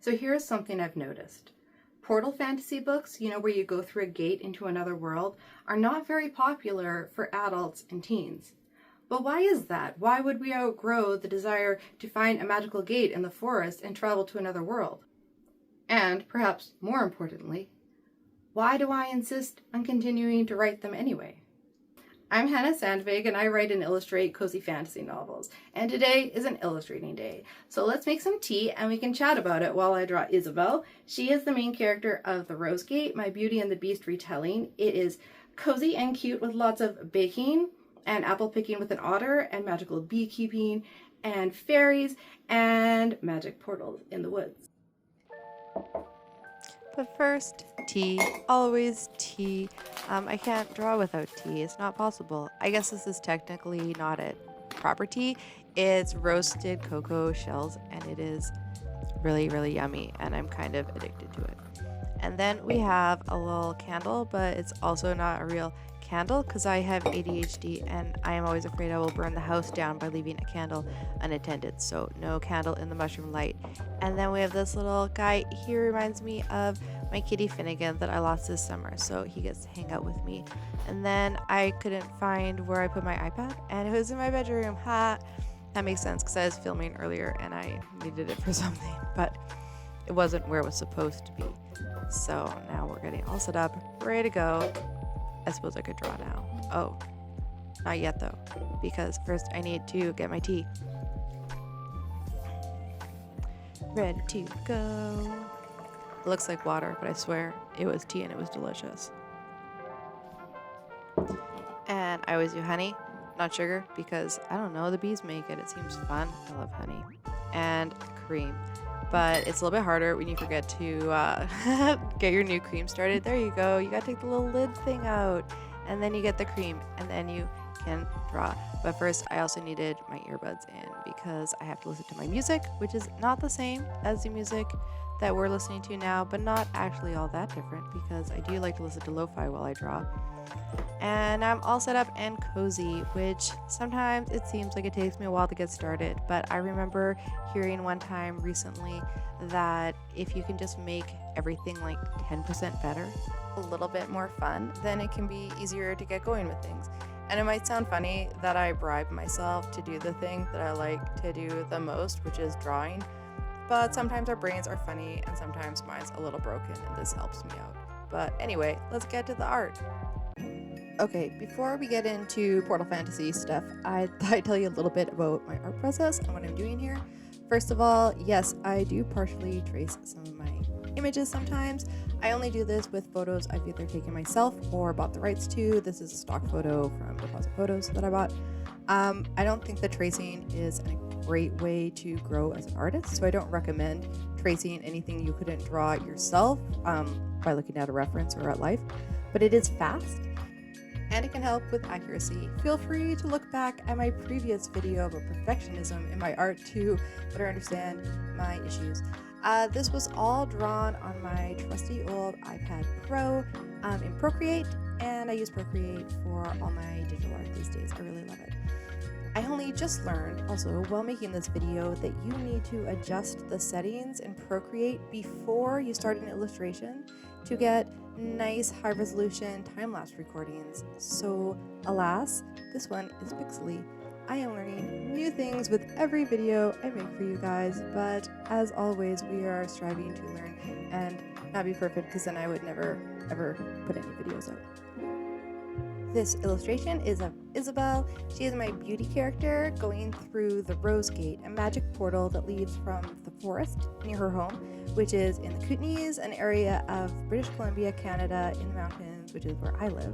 So here's something I've noticed. Portal fantasy books, where you go through a gate into another world, are not very popular for adults and teens. But why is that? Why would we outgrow the desire to find a magical gate in the forest and travel to another world? And, perhaps more importantly, why do I insist on continuing to write them anyway? I'm Hannah Sandvig, and I write and illustrate cozy fantasy novels. And today is an illustrating day. So let's make some tea and we can chat about it while I draw Isobel. She is the main character of The Rose Gate, my Beauty and the Beast retelling. It is cozy and cute with lots of baking and apple picking with an otter and magical beekeeping and fairies and magic portals in the woods. But first, tea. Always tea. I can't draw without tea. It's not possible. I guess this is technically not a proper tea. It's roasted cocoa shells, and it is really, really yummy, and I'm kind of addicted to it. And then we have a little candle, but it's also not a real candle because I have ADHD and I am always afraid I will burn the house down by leaving a candle unattended. So no candle in the mushroom light. And then we have this little guy. He reminds me of my kitty Finnegan that I lost this summer, so he gets to hang out with me. And then I couldn't find where I put my iPad, and it was in my bedroom. Ha! That makes sense because I was filming earlier and I needed it for something, but it wasn't where it was supposed to be. So now we're getting all set up, ready to go. I suppose I could draw now. Oh, not yet though, because first I need to get my tea. Ready to go. It looks like water, but I swear it was tea and it was delicious. And I always do honey, not sugar, because I don't know, the bees make it. It seems fun. I love honey. And cream. But it's a little bit harder when you forget to get your new cream started. There you go. You gotta take the little lid thing out, and then you get the cream, and then you can draw. But first, I also needed my earbuds in because I have to listen to my music, which is not the same as the music that we're listening to now, but not actually all that different because I do like to listen to lo-fi while I draw. And I'm all set up and cozy, which sometimes it seems like it takes me a while to get started, but I remember hearing one time recently that if you can just make everything like 10% better, a little bit more fun, then it can be easier to get going with things. And it might sound funny that I bribe myself to do the thing that I like to do the most, which is drawing, but sometimes our brains are funny and sometimes mine's a little broken and this helps me out. But anyway, let's get to the art. Okay, before we get into Portal Fantasy stuff, I thought I'd tell you a little bit about my art process and what I'm doing here. First of all, yes, I do partially trace some of my images sometimes. I only do this with photos I've either taken myself or bought the rights to. This is a stock photo from Deposit Photos that I bought. I don't think that tracing is a great way to grow as an artist, so I don't recommend tracing anything you couldn't draw yourself by looking at a reference or at life, but it is fast and it can help with accuracy. Feel free to look back at my previous video about perfectionism in my art to better understand my issues. This was all drawn on my trusty old iPad Pro in Procreate, and I use Procreate for all my digital art these days. I really love it. I only just learned also while making this video that you need to adjust the settings in Procreate before you start an illustration to get nice high resolution time-lapse recordings. So alas, this one is pixely. I am learning new things with every video I make for you guys, but as always, we are striving to learn and not be perfect because then I would never ever put any videos out. This illustration is of Isobel. She is my beauty character going through the Rose Gate, a magic portal that leads from the forest near her home, which is in the Kootenays, an area of British Columbia, Canada, in the mountains, which is where I live,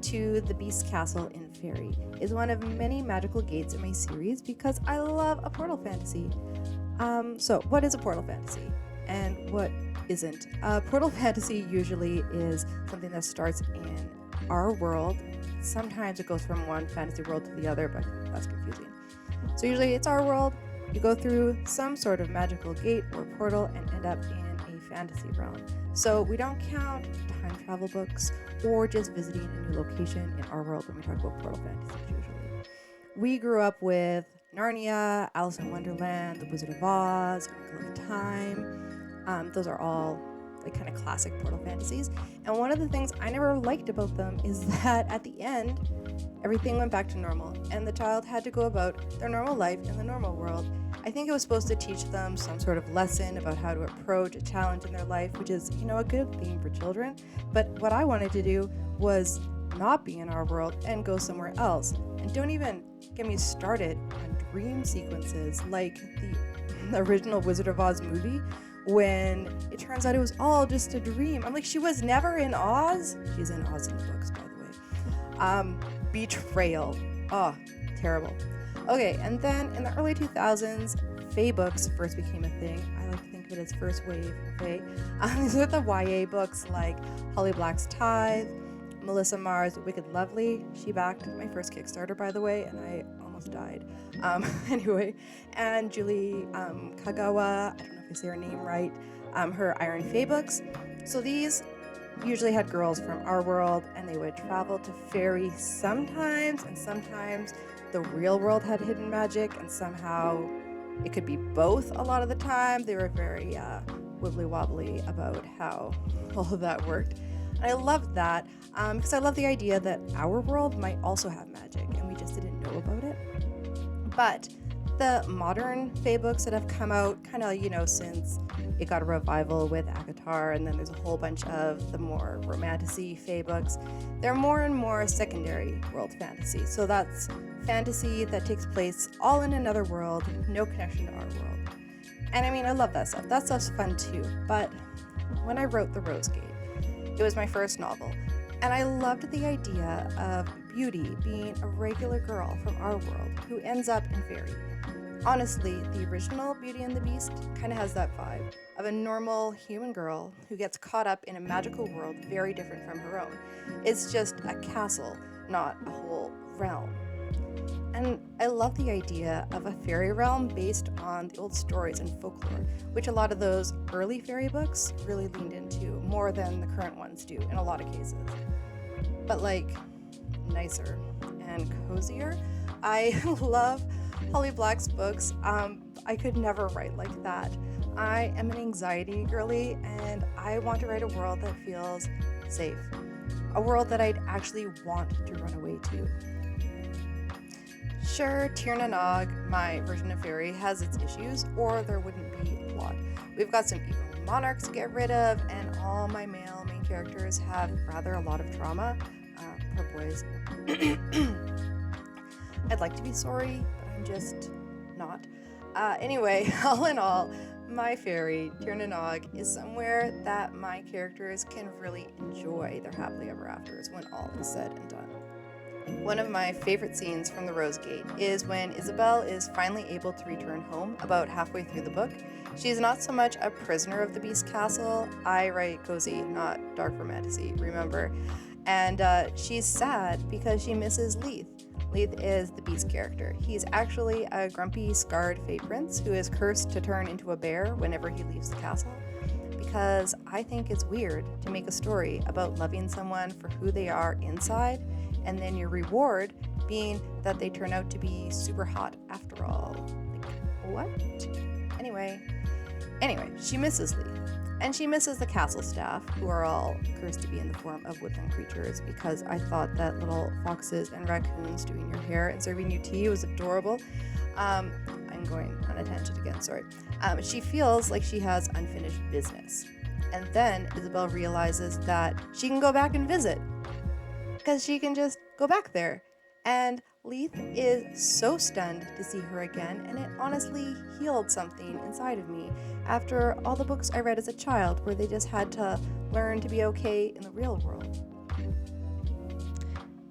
to the Beast Castle in Fairy. It's one of many magical gates in my series because I love a portal fantasy. So what is a portal fantasy and what isn't? Portal fantasy usually is something that starts in our world. Sometimes it goes from one fantasy world to the other, but that's confusing. So usually it's our world. You go through some sort of magical gate or portal and end up in a fantasy realm. So we don't count time travel books or just visiting a new location in our world when we talk about portal fantasies usually. We grew up with Narnia, Alice in Wonderland, The Wizard of Oz, Wrinkle of Time, Those are all like kind of classic portal fantasies. And one of the things I never liked about them is that at the end, everything went back to normal, and the child had to go about their normal life in the normal world. I think it was supposed to teach them some sort of lesson about how to approach a challenge in their life, which is, a good theme for children. But what I wanted to do was not be in our world and go somewhere else. And don't even get me started on dream sequences like the original Wizard of Oz movie, when it turns out it was all just a dream. I'm like, she was never in Oz. She's in Oz in the books, by the way. Betrayal. Oh, terrible. Okay, and then in the early 2000s, Fae books first became a thing. I like to think of it as first wave Fae. These are the YA books like Holly Black's Tithe, Melissa Marr's Wicked Lovely. She backed my first Kickstarter, by the way, and I almost died. Anyway, and Julie Kagawa, I don't know if I say her name right, her Iron Fae books. So these usually had girls from our world, and they would travel to fairy sometimes, and sometimes the real world had hidden magic, and somehow it could be both a lot of the time. They were very wibbly wobbly about how all of that worked. And I loved that because I love the idea that our world might also have magic, and we just didn't know about it. But the modern Fae books that have come out kind of, since it got a revival with ACOTAR, and then there's a whole bunch of the more romantic-y Fae books, they're more and more secondary world fantasy. So that's fantasy that takes place all in another world, no connection to our world. And I mean, I love that stuff. That stuff's fun too. But when I wrote The Rose Gate, it was my first novel, and I loved the idea of Beauty being a regular girl from our world who ends up in fairy. Honestly, the original Beauty and the Beast kind of has that vibe of a normal human girl who gets caught up in a magical world very different from her own. It's just a castle, not a whole realm. And I love the idea of a fairy realm based on the old stories and folklore, which a lot of those early fairy books really leaned into more than the current ones do in a lot of cases. But nicer and cozier. I love Holly Black's books. I could never write like that. I am an anxiety girly, and I want to write a world that feels safe. A world that I'd actually want to run away to. Sure, Tir na Nog, my version of fairy, has its issues, or there wouldn't be a plot. We've got some evil monarchs to get rid of, and all my male main characters have rather a lot of trauma. Poor boys. I'd like to be sorry, but I'm just not. Anyway, all in all, my fairy, Tir na Nog, is somewhere that my characters can really enjoy their happily ever afters when all is said and done. One of my favorite scenes from The Rose Gate is when Isobel is finally able to return home about halfway through the book. She's not so much a prisoner of the Beast Castle. I write cozy, not dark romantasy, remember? And she's sad because she misses Leith. Leith is the Beast character. He's actually a grumpy, scarred Fae prince who is cursed to turn into a bear whenever he leaves the castle. Because I think it's weird to make a story about loving someone for who they are inside, and then your reward being that they turn out to be super hot after all. What? Anyway, she misses Leith. And she misses the castle staff, who are all cursed to be in the form of woodland creatures, because I thought that little foxes and raccoons doing your hair and serving you tea was adorable. I'm going on a tangent again, sorry. She feels like she has unfinished business. And then Isobel realizes that she can go back and visit, because she can just go back there. And Leith is so stunned to see her again, and it honestly healed something inside of me after all the books I read as a child where they just had to learn to be okay in the real world.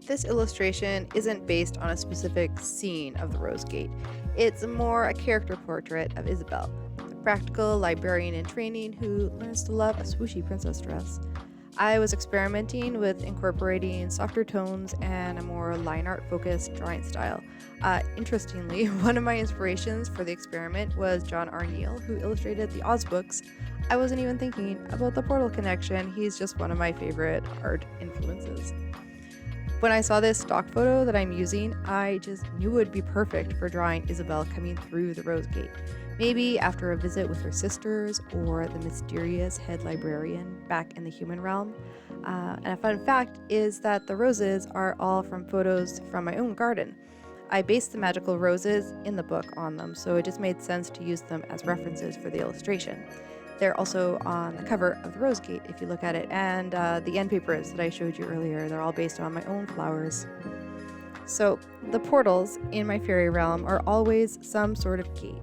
This illustration isn't based on a specific scene of the Rose Gate. It's more a character portrait of Isobel, a practical librarian in training who learns to love a swooshy princess dress. I was experimenting with incorporating softer tones and a more line art focused drawing style. Interestingly, one of my inspirations for the experiment was John R. Neal, who illustrated the Oz books. I wasn't even thinking about the Portal connection. He's just one of my favorite art influences. When I saw this stock photo that I'm using, I just knew it would be perfect for drawing Isobel coming through the Rose Gate. maybe after a visit with her sisters or the mysterious head librarian back in the human realm. And a fun fact is that the roses are all from photos from my own garden. I based the magical roses in the book on them, so it just made sense to use them as references for the illustration. They're also on the cover of the rose gate if you look at it, and the end papers that I showed you earlier, they're all based on my own flowers. So the portals in my fairy realm are always some sort of gate,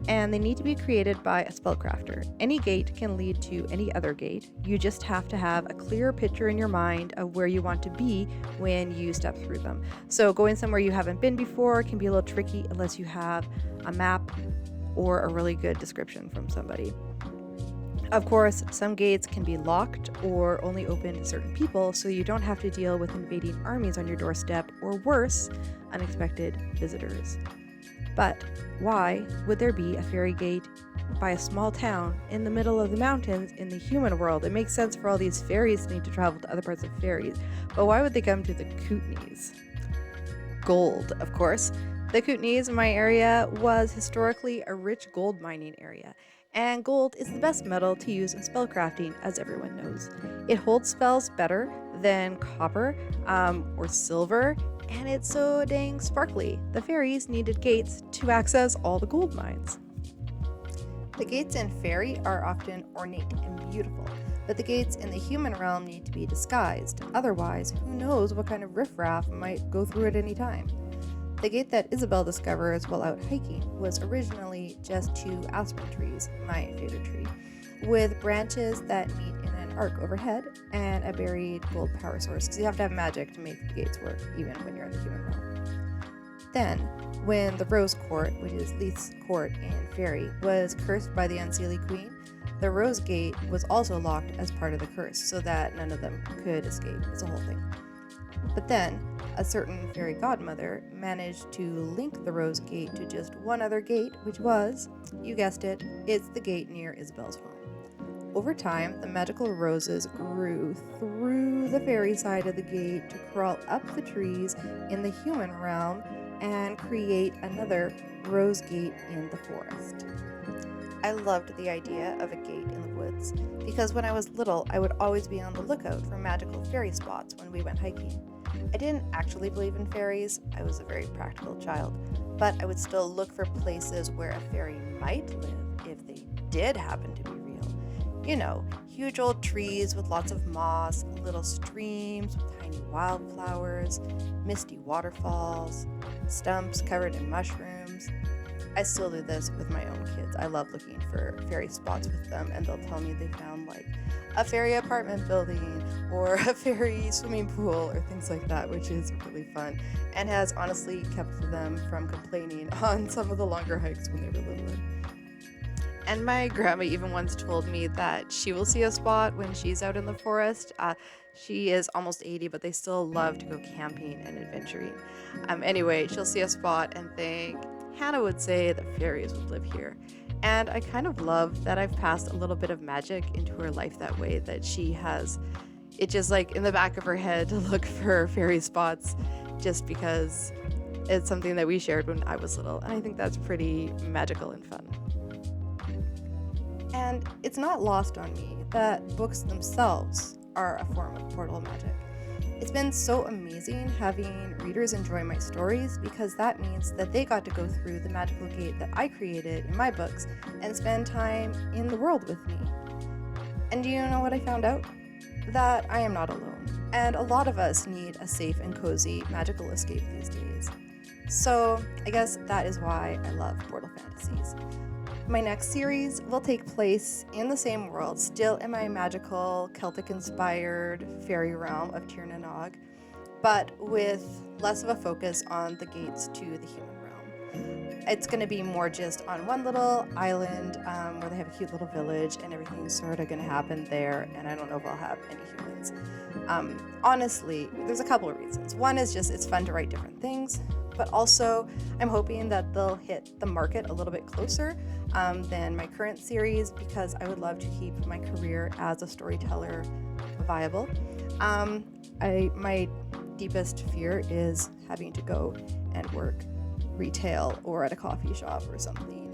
and they need to be created by a spellcrafter. Any gate can lead to any other gate. You just have to have a clear picture in your mind of where you want to be when you step through them. So going somewhere you haven't been before can be a little tricky unless you have a map or a really good description from somebody. Of course, some gates can be locked or only open to certain people, so you don't have to deal with invading armies on your doorstep or worse, unexpected visitors. But why would there be a fairy gate by a small town in the middle of the mountains in the human world? It makes sense for all these fairies to need to travel to other parts of fairies, but why would they come to the Kootenays? Gold, of course. The Kootenays in my area was historically a rich gold mining area, and gold is the best metal to use in spellcrafting, as everyone knows. It holds spells better than copper or silver, and it's so dang sparkly. The fairies needed gates to access all the gold mines. The gates in fairy are often ornate and beautiful, but the gates in the human realm need to be disguised. Otherwise, who knows what kind of riffraff might go through at any time. The gate that Isobel discovers while out hiking was originally just 2 aspen trees, my favorite tree, with branches that meet in an arc overhead and a buried gold power source, because you have to have magic to make the gates work, even when you're in the human realm. Then, when the Rose Court, which is Leith's court in fairy, was cursed by the Unseelie Queen, the Rose Gate was also locked as part of the curse, so that none of them could escape. It's a whole thing. But then, a certain fairy godmother managed to link the Rose Gate to just one other gate, which was, you guessed it, it's the gate near Isabel's home. Over time, the magical roses grew through the fairy side of the gate to crawl up the trees in the human realm and create another rose gate in the forest. I loved the idea of a gate in the woods because when I was little, I would always be on the lookout for magical fairy spots when we went hiking. I didn't actually believe in fairies, I was a very practical child, but I would still look for places where a fairy might live if they did happen to be real. You know, huge old trees with lots of moss, little streams with tiny wildflowers, misty waterfalls, stumps covered in mushrooms. I still do this with my own kids. I love looking for fairy spots with them, and they'll tell me they found like a fairy apartment building or a fairy swimming pool or things like that, which is really fun and has honestly kept them from complaining on some of the longer hikes when they were little. And my grandma even once told me that she will see a spot when she's out in the forest. She is almost 80, but they still love to go camping and adventuring. Anyway, she'll see a spot and think, Hannah would say that fairies would live here. And I kind of love that I've passed a little bit of magic into her life that way, that she has it just like in the back of her head to look for fairy spots just because it's something that we shared when I was little. And I think that's pretty magical and fun. And it's not lost on me that books themselves are a form of portal magic. It's been so amazing having readers enjoy my stories because that means that they got to go through the magical gate that I created in my books and spend time in the world with me. And do you know what I found out? That I am not alone, and a lot of us need a safe and cozy magical escape these days. So I guess that is why I love Portal Fantasies. My next series will take place in the same world, still in my magical, Celtic-inspired fairy realm of Tir na Nog, but with less of a focus on the gates to the human realm. It's going to be more just on one little island where they have a cute little village and everything's sort of going to happen there, and I don't know if I'll have any humans. Honestly, there's a couple of reasons. One is just it's fun to write different things, but also I'm hoping that they'll hit the market a little bit closer than my current series because I would love to keep my career as a storyteller viable. My deepest fear is having to go and work retail or at a coffee shop or something.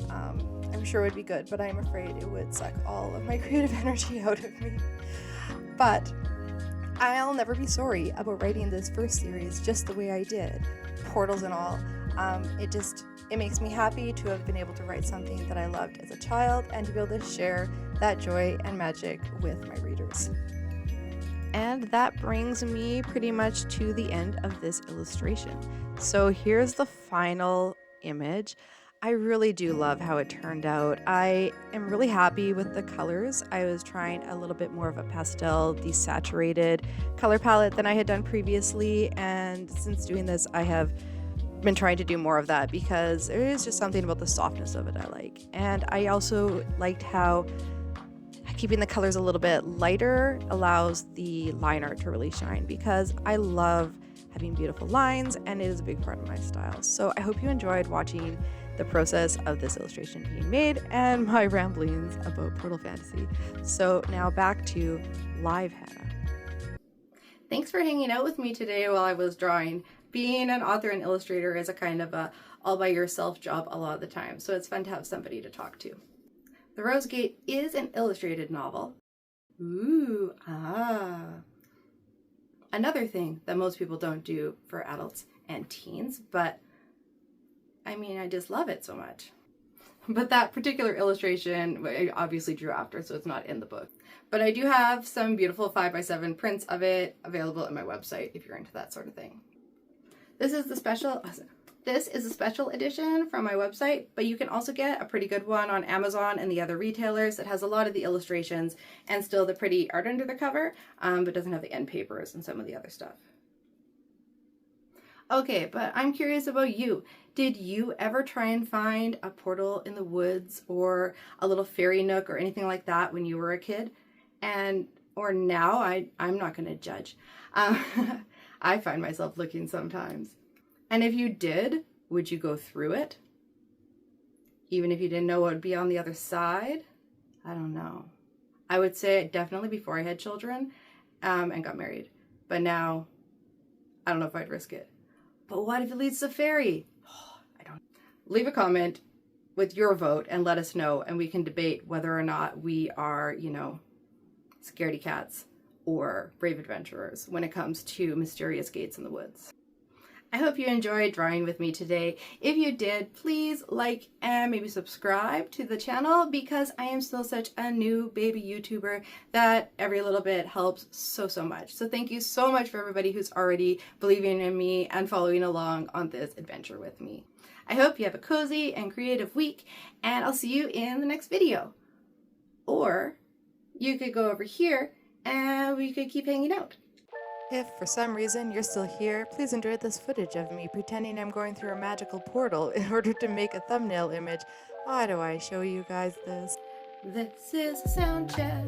I'm sure would be good, but I'm afraid it would suck all of my creative energy out of me. But I'll never be sorry about writing this first series just the way I did, portals and all. It makes me happy to have been able to write something that I loved as a child and to be able to share that joy and magic with my readers. And that brings me pretty much to the end of this illustration. So here's the final image. I really do love how it turned out. I am really happy with the colors. I was trying a little bit more of a pastel, desaturated color palette than I had done previously, and since doing this, I have been trying to do more of that because there is just something about the softness of it I like. And I also liked how keeping the colors a little bit lighter allows the line art to really shine, because I love having beautiful lines and it is a big part of my style. So I hope you enjoyed watching the process of this illustration being made and my ramblings about Portal Fantasy. So now back to live Hannah. Thanks for hanging out with me today while I was drawing. Being an author and illustrator is a kind of a all by yourself job a lot of the time, so it's fun to have somebody to talk to. The Rose Gate is an illustrated novel. Ooh, Another thing that most people don't do for adults and teens, but I mean, I just love it so much. But that particular illustration I obviously drew after, so it's not in the book. But I do have some beautiful 5x7 prints of it available at my website if you're into that sort of thing. This is a special edition from my website, but you can also get a pretty good one on Amazon and the other retailers that has a lot of the illustrations and still the pretty art under the cover, but doesn't have the end papers and some of the other stuff. Okay, but I'm curious about you. Did you ever try and find a portal in the woods or a little fairy nook or anything like that when you were a kid? Or now, I'm not going to judge. I find myself looking sometimes. And if you did, would you go through it? Even if you didn't know what would be on the other side? I don't know. I would say definitely before I had children and got married. But now, I don't know if I'd risk it. But what if it leads to fairy? I don't. Leave a comment with your vote and let us know, and we can debate whether or not we are, scaredy cats or brave adventurers when it comes to mysterious gates in the woods. I hope you enjoyed drawing with me today. If you did, please like and maybe subscribe to the channel, because I am still such a new baby YouTuber that every little bit helps so much. So thank you so much for everybody who's already believing in me and following along on this adventure with me. I hope you have a cozy and creative week, and I'll see you in the next video. Or you could go over here and we could keep hanging out. If for some reason you're still here, please enjoy this footage of me pretending I'm going through a magical portal in order to make a thumbnail image. Why do I show you guys this? This is a sound check,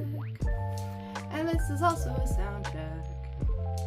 and this is also a sound check.